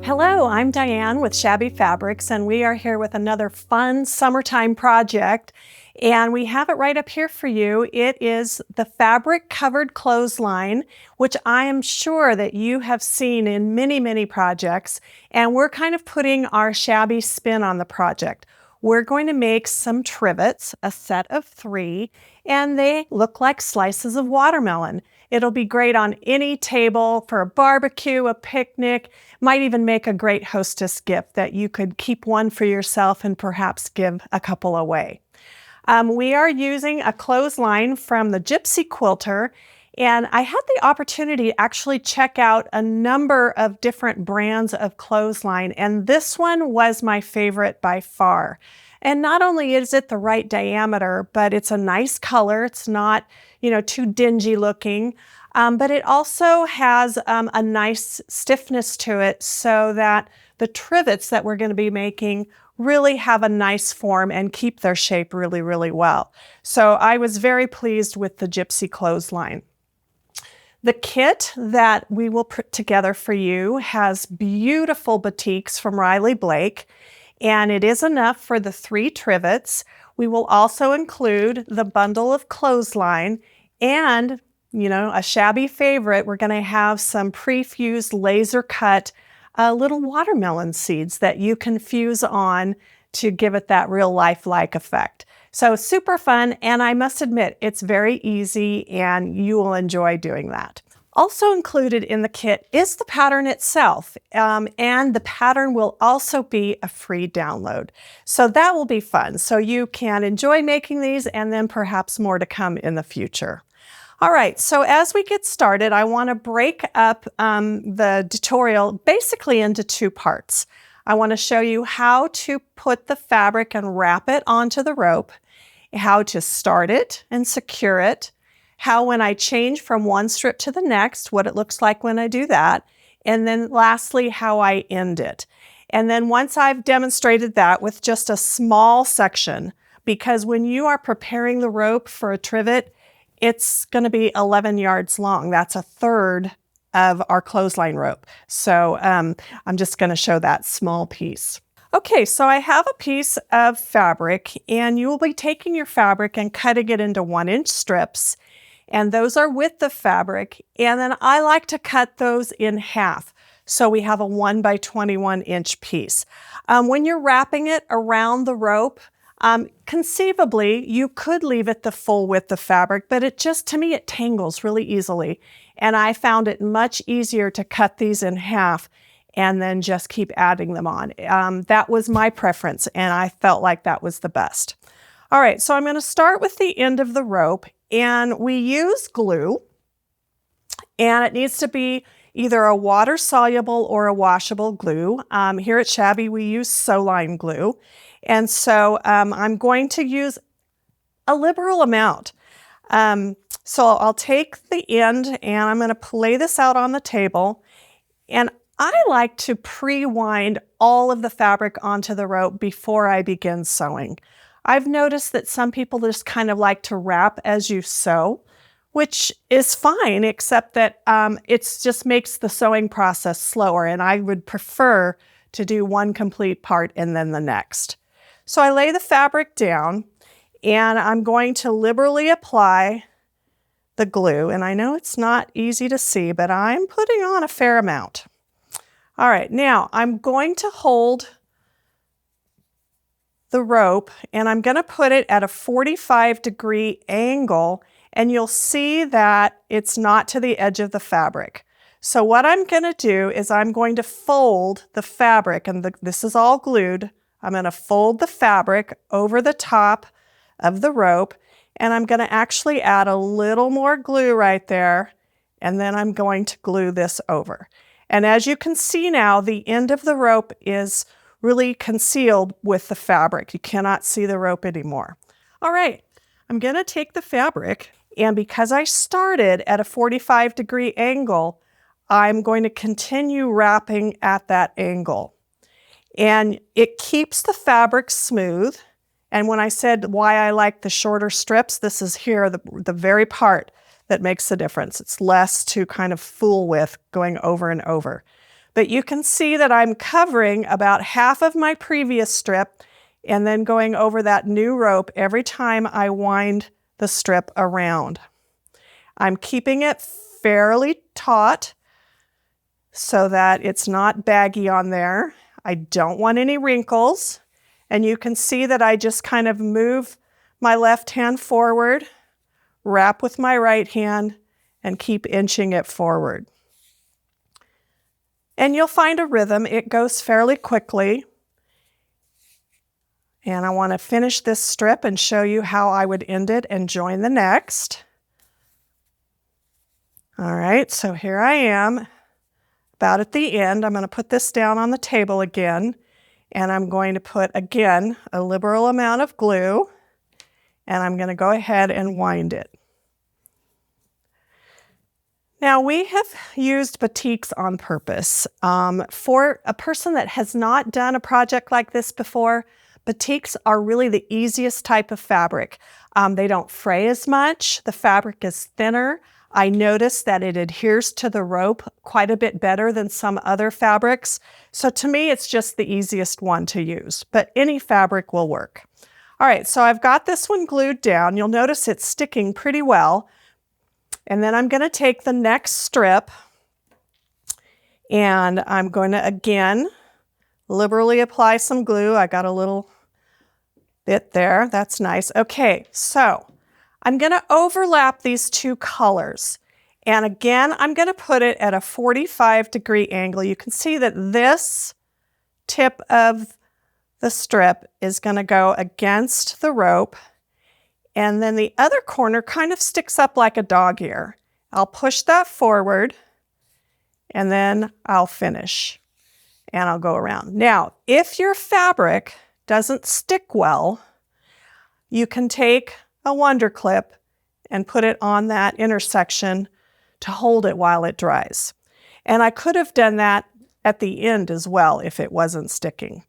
Hello, I'm Diane with Shabby Fabrics, and we are here with another fun summertime project. And we have it right up here for you. It is the fabric covered clothesline, which I am sure that you have seen in many, many projects. And we're kind of putting our shabby spin on the project. We're going to make some trivets, a set of 3, and they look like slices of watermelon. It'll be great on any table for a barbecue, a picnic, might even make a great hostess gift that you could keep one for yourself and perhaps give a couple away. We are using a clothesline from the Gypsy Quilter, and I had the opportunity to actually check out a number of different brands of clothesline, and this one was my favorite by far. And not only is it the right diameter, but it's a nice color. It's not, too dingy looking, but it also has a nice stiffness to it so that the trivets that we're going to be making really have a nice form and keep their shape really, really well. So I was very pleased with the Gypsy clothesline. The kit that we will put together for you has beautiful batiks from Riley Blake, and it is enough for the 3 trivets. We will also include the bundle of clothesline and, a shabby favorite, we're going to have some pre-fused laser cut little watermelon seeds that you can fuse on to give it that real lifelike effect. So super fun, and I must admit, it's very easy and you will enjoy doing that. Also included in the kit is the pattern itself, and the pattern will also be a free download. So that will be fun. So you can enjoy making these and then perhaps more to come in the future. All right, so as we get started, I want to break up the tutorial basically into 2 parts. I want to show you how to put the fabric and wrap it onto the rope, how to start it and secure it, how when I change from one strip to the next, what it looks like when I do that, and then lastly, how I end it. And then once I've demonstrated that with just a small section, because when you are preparing the rope for a trivet, it's going to be 11 yards long. That's 1/3 of our clothesline rope. So I'm just going to show that small piece. Okay, so I have a piece of fabric, and you will be taking your fabric and cutting it into 1-inch strips. And those are with the fabric. And then I like to cut those in half. So we have a 1 by 21 inch piece. When you're wrapping it around the rope, conceivably, you could leave it the full width of fabric, but to me, it tangles really easily. And I found it much easier to cut these in half and then just keep adding them on. That was my preference, and I felt like that was the best. All right, so I'm going to start with the end of the rope, and we use glue, and it needs to be either a water-soluble or a washable glue. Here at Shabby, we use Soline glue. And so I'm going to use a liberal amount. So I'll take the end and I'm going to lay this out on the table. And I like to pre-wind all of the fabric onto the rope before I begin sewing. I've noticed that some people just kind of like to wrap as you sew, which is fine, except that it just makes the sewing process slower. And I would prefer to do one complete part and then the next. So I lay the fabric down, and I'm going to liberally apply the glue. And I know it's not easy to see, but I'm putting on a fair amount. All right, now I'm going to hold the rope, and I'm going to put it at a 45-degree angle, and you'll see that it's not to the edge of the fabric. So what I'm going to do is I'm going to fold the fabric, and this is all glued. I'm going to fold the fabric over the top of the rope, and I'm going to actually add a little more glue right there, and then I'm going to glue this over. And as you can see now, the end of the rope is really concealed with the fabric. You cannot see the rope anymore. All right, I'm going to take the fabric, and because I started at a 45-degree angle, I'm going to continue wrapping at that angle. And it keeps the fabric smooth. And when I said why I like the shorter strips, this is here, the very part that makes the difference. It's less to kind of fool with going over and over. But you can see that I'm covering about half of my previous strip and then going over that new rope every time I wind the strip around. I'm keeping it fairly taut so that it's not baggy on there. I don't want any wrinkles. And you can see that I just kind of move my left hand forward, wrap with my right hand, and keep inching it forward. And you'll find a rhythm. It goes fairly quickly. And I want to finish this strip and show you how I would end it and join the next. All right, so here I am, about at the end. I'm going to put this down on the table again, and I'm going to put, again, a liberal amount of glue, and I'm going to go ahead and wind it. Now, we have used batiks on purpose. For a person that has not done a project like this before, batiks are really the easiest type of fabric. They don't fray as much. The fabric is thinner. I noticed that it adheres to the rope quite a bit better than some other fabrics. So to me, it's just the easiest one to use, but any fabric will work. All right, so I've got this one glued down. You'll notice it's sticking pretty well. And then I'm going to take the next strip and I'm going to, again, liberally apply some glue. I got a little bit there. That's nice. Okay, so I'm going to overlap these two colors. And again, I'm going to put it at a 45-degree angle. You can see that this tip of the strip is going to go against the rope. And then the other corner kind of sticks up like a dog ear. I'll push that forward and then I'll finish and I'll go around. Now, if your fabric doesn't stick well, you can take a Wonder Clip and put it on that intersection to hold it while it dries. And I could have done that at the end as well if it wasn't sticking.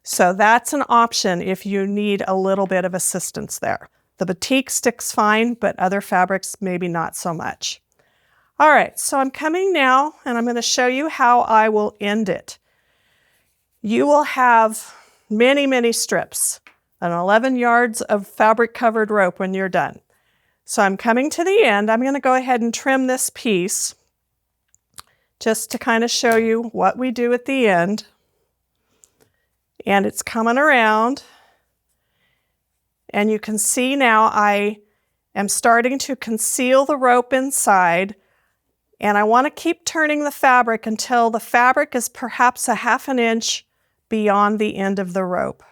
So that's an option if you need a little bit of assistance there. The batik sticks fine, but other fabrics maybe not so much. All right, so I'm coming now and I'm going to show you how I will end it. You will have many, many strips, and 11 yards of fabric covered rope when you're done. So I'm coming to the end. I'm going to go ahead and trim this piece just to kind of show you what we do at the end. And it's coming around. And you can see now I am starting to conceal the rope inside, and I want to keep turning the fabric until the fabric is perhaps a ½ an inch beyond the end of the rope.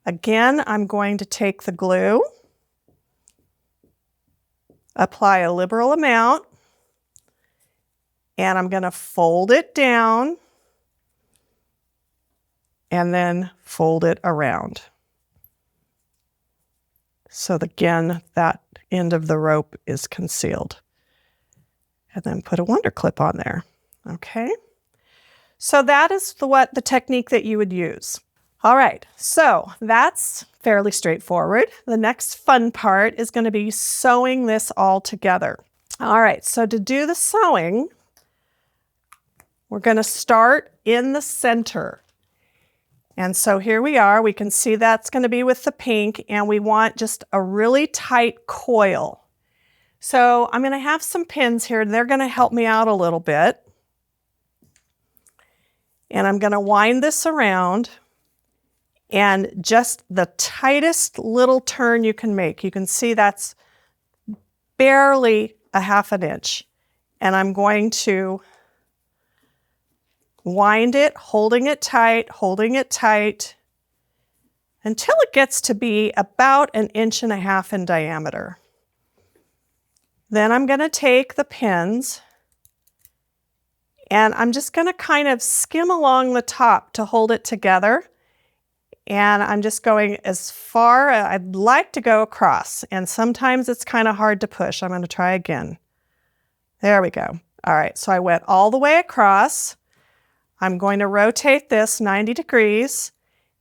Again, I'm going to take the glue, apply a liberal amount, and I'm going to fold it down and then fold it around. So again, that end of the rope is concealed. And then put a Wonder Clip on there. Okay. So that is the technique that you would use. All right, so that's fairly straightforward. The next fun part is going to be sewing this all together. All right, so to do the sewing, we're going to start in the center. And so here we are. We can see that's going to be with the pink, and we want just a really tight coil. So I'm going to have some pins here. They're going to help me out a little bit. And I'm going to wind this around, and just the tightest little turn you can make. You can see that's barely a ½ an inch. And I'm going to wind it, holding it tight, until it gets to be about 1.5 inches in diameter. Then I'm going to take the pins and I'm just going to kind of skim along the top to hold it together. And I'm just going as far as I'd like to go across. And sometimes it's kind of hard to push. I'm going to try again. There we go. All right, so I went all the way across. I'm going to rotate this 90 degrees,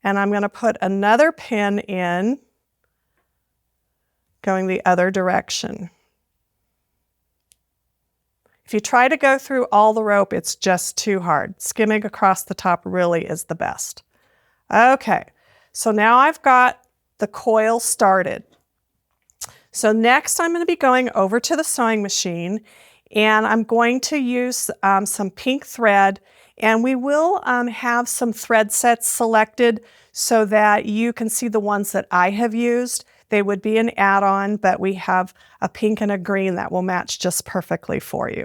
and I'm going to put another pin in going the other direction. If you try to go through all the rope, it's just too hard. Skimming across the top really is the best. Okay, so now I've got the coil started. So next I'm going to be going over to the sewing machine, and I'm going to use some pink thread, and we will have some thread sets selected so that you can see the ones that I have used. They would be an add-on, but we have a pink and a green that will match just perfectly for you.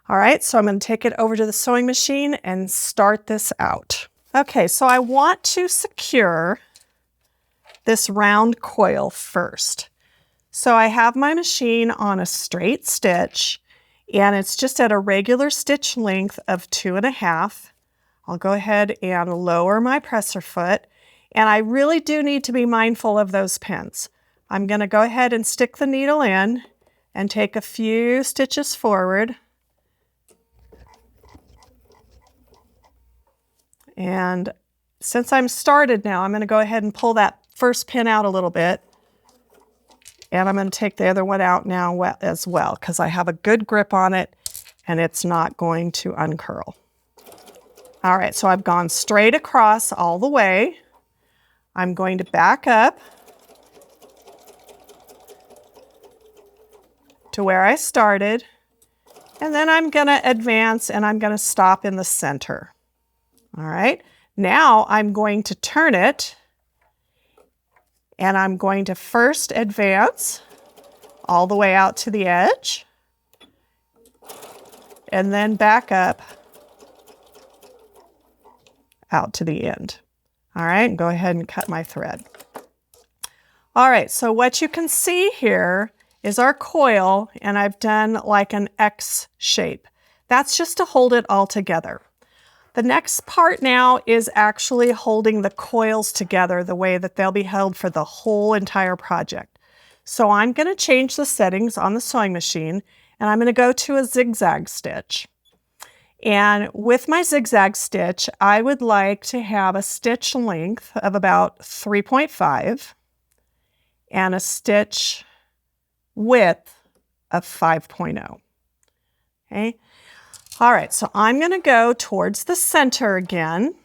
All right, so I'm going to take it over to the sewing machine and start this out. Okay, so I want to secure this round coil first. So I have my machine on a straight stitch, and it's just at a regular stitch length of 2.5. I'll go ahead and lower my presser foot, and I really do need to be mindful of those pins. I'm going to go ahead and stick the needle in and take a few stitches forward. And since I'm started now, I'm going to go ahead and pull that first pin out a little bit. And I'm going to take the other one out now as well, because I have a good grip on it and it's not going to uncurl. All right, so I've gone straight across all the way. I'm going to back up to where I started, and then I'm going to advance and I'm going to stop in the center. All right, now I'm going to turn it, and I'm going to first advance all the way out to the edge, and then back up out to the end. All right, and go ahead and cut my thread. All right, so what you can see here is our coil, and I've done like an X shape. That's just to hold it all together. The next part now is actually holding the coils together the way that they'll be held for the whole entire project. So I'm going to change the settings on the sewing machine, and I'm going to go to a zigzag stitch. And with my zigzag stitch, I would like to have a stitch length of about 3.5 and a stitch width of 5.0. Okay. All right, so I'm going to go towards the center again,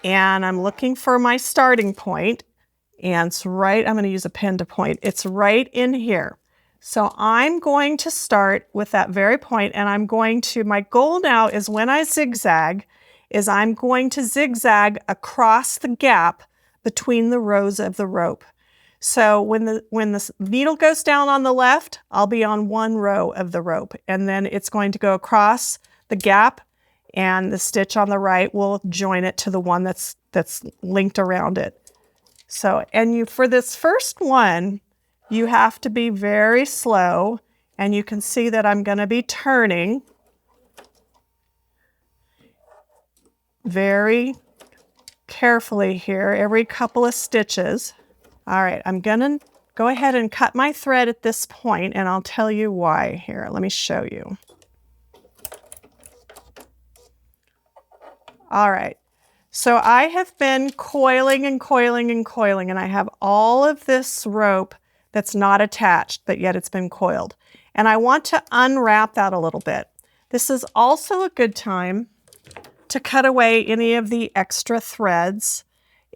and I'm looking for my starting point, and it's right, I'm going to use a pin to point. It's right in here. So I'm going to start with that very point, and I'm going to, my goal now is when I zigzag, is I'm going to zigzag across the gap between the rows of the rope. So when the needle goes down on the left, I'll be on one row of the rope, and then it's going to go across the gap, and the stitch on the right will join it to the one that's linked around it. So, and for this first one, you have to be very slow, and you can see that I'm going to be turning very carefully here every couple of stitches. All right, I'm going to go ahead and cut my thread at this point, and I'll tell you why here. Let me show you. All right, so I have been coiling and coiling and coiling, and I have all of this rope that's not attached, but yet it's been coiled. And I want to unwrap that a little bit. This is also a good time to cut away any of the extra threads.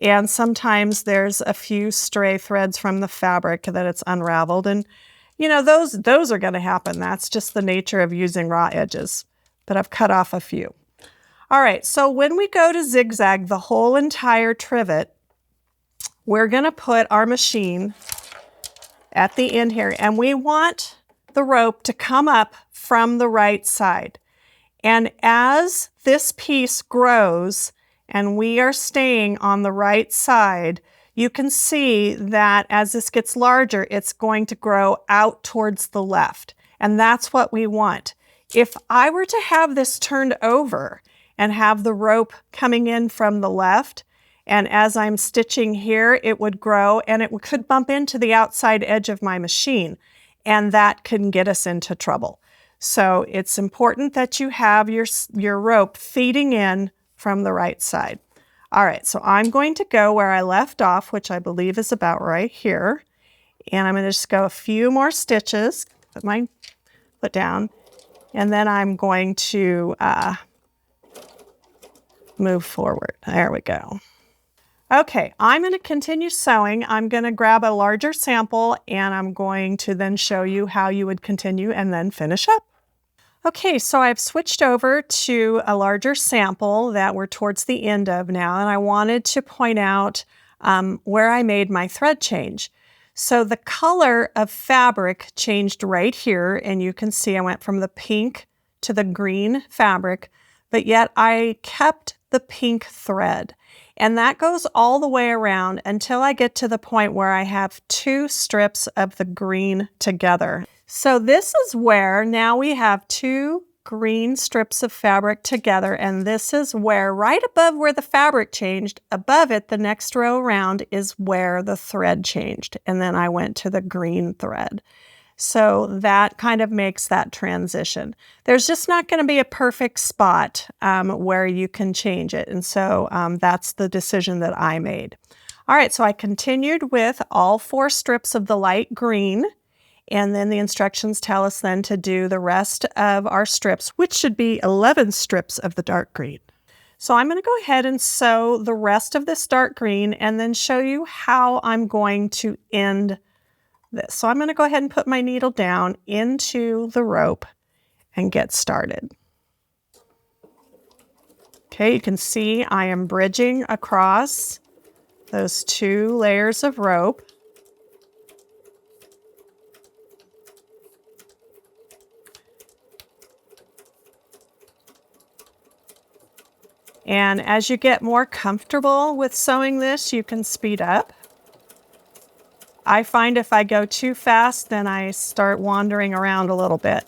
And sometimes there's a few stray threads from the fabric that it's unraveled. And you know, those are going to happen. That's just the nature of using raw edges. But I've cut off a few. All right, so when we go to zigzag the whole entire trivet, we're going to put our machine at the end here, and we want the rope to come up from the right side. And as this piece grows and we are staying on the right side, you can see that as this gets larger, it's going to grow out towards the left. And that's what we want. If I were to have this turned over and have the rope coming in from the left, and as I'm stitching here, it would grow and it could bump into the outside edge of my machine, and that can get us into trouble. So it's important that you have your rope feeding in from the right side. All right, so I'm going to go where I left off, which I believe is about right here. And I'm going to just go a few more stitches, put my foot down, And then I'm going to move forward. There we go. Okay, I'm going to continue sewing. I'm going to grab a larger sample and I'm going to then show you how you would continue and then finish up. Okay, so I've switched over to a larger sample that we're towards the end of now, and I wanted to point out where I made my thread change. So the color of fabric changed right here, and you can see I went from the pink to the green fabric, but yet I kept the pink thread. And that goes all the way around until I get to the point where I have 2 strips of the green together. So this is where now we have 2 green strips of fabric together, and this is where, right above where the fabric changed, above it, the next row around is where the thread changed. And then I went to the green thread. So that kind of makes that transition. There's just not going to be a perfect spot where you can change it. And so that's the decision that I made. All right, so I continued with all 4 strips of the light green. And then the instructions tell us then to do the rest of our strips, which should be 11 strips of the dark green. So I'm going to go ahead and sew the rest of this dark green and then show you how I'm going to end this. So I'm going to go ahead and put my needle down into the rope and get started. Okay, you can see I am bridging across those 2 layers of rope. And as you get more comfortable with sewing this, you can speed up. I find if I go too fast, then I start wandering around a little bit.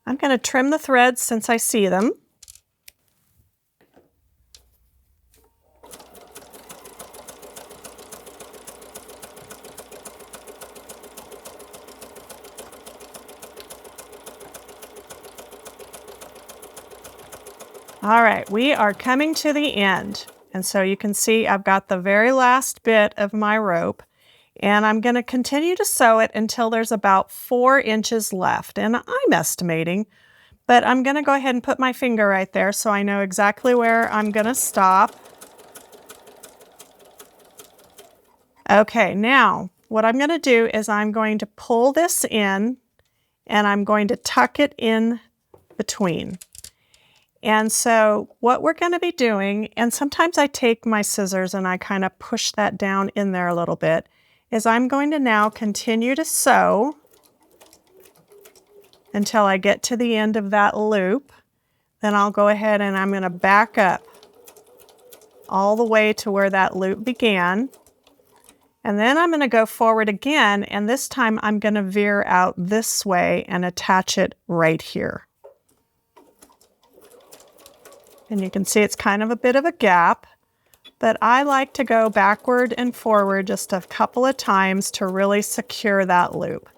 I'm going to trim the threads since I see them. All right, we are coming to the end. And so you can see I've got the very last bit of my rope. And I'm going to continue to sew it until there's about 4 inches left. And I'm estimating, but I'm going to go ahead and put my finger right there so I know exactly where I'm going to stop. Okay, now what I'm going to do is I'm going to pull this in and I'm going to tuck it in between. And so what we're going to be doing, and sometimes I take my scissors and I kind of push that down in there a little bit, is I'm going to now continue to sew until I get to the end of that loop. Then I'll go ahead and I'm going to back up all the way to where that loop began. And then I'm going to go forward again, and this time I'm going to veer out this way and attach it right here. And you can see it's kind of a bit of a gap. But I like to go backward and forward just a couple of times to really secure that loop.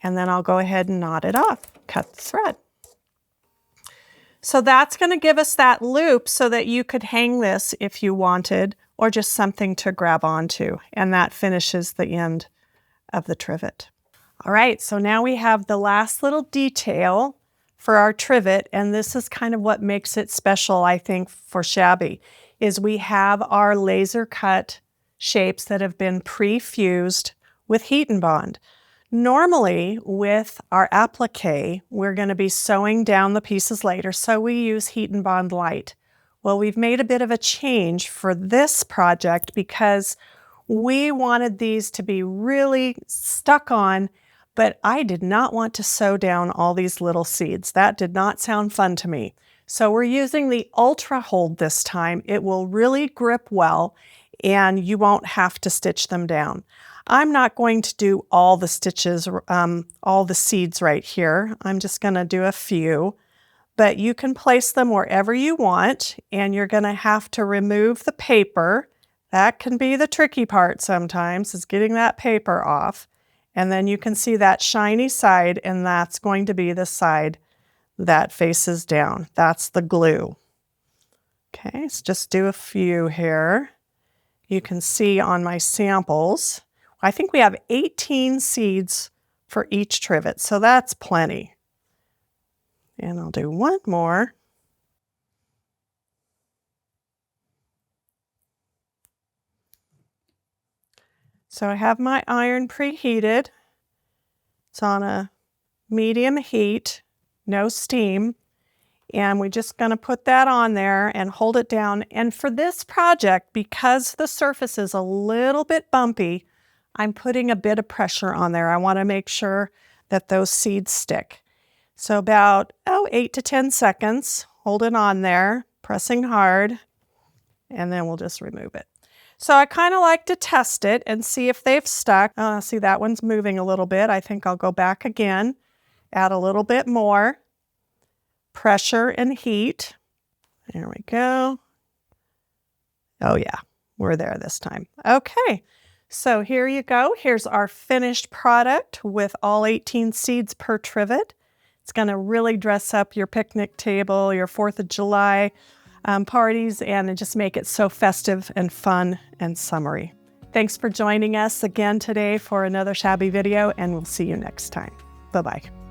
And then I'll go ahead and knot it off, cut the thread. So that's going to give us that loop so that you could hang this if you wanted, or just something to grab onto. And that finishes the end of the trivet. All right, so now we have the last little detail for our trivet, and this is kind of what makes it special, I think, for Shabby. Is we have our laser cut shapes that have been pre-fused with heat and bond. Normally with our applique, we're going to be sewing down the pieces later, so we use heat and bond light. Well, we've made a bit of a change for this project because we wanted these to be really stuck on, but I did not want to sew down all these little seeds. That did not sound fun to me. So we're using the Ultra Hold this time. It will really grip well and you won't have to stitch them down. I'm not going to do all the stitches, all the seeds right here. I'm just going to do a few. but you can place them wherever you want, and you're going to have to remove the paper. That can be the tricky part sometimes, is getting that paper off. And then you can see that shiny side, and that's going to be the side that faces down. That's the glue. Okay, let's just do a few here. You can see on my samples, I think we have 18 seeds for each trivet, so that's plenty. And I'll do one more. So I have my iron preheated. It's on a medium heat, no steam. And we're just going to put that on there and hold it down. And for this project, because the surface is a little bit bumpy, I'm putting a bit of pressure on there. I want to make sure that those seeds stick. So about 8 to 10 seconds, hold it on there, pressing hard, and then we'll just remove it. So I kind of like to test it and see if they've stuck. See, that one's moving a little bit. I think I'll go back again, add a little bit more pressure and heat. There we go. Oh yeah, we're there this time. Okay, so here you go. Here's our finished product with all 18 seeds per trivet. It's going to really dress up your picnic table, your 4th of July parties, and just make it so festive and fun and summery. Thanks for joining us again today for another Shabby video, and we'll see you next time. Bye-bye.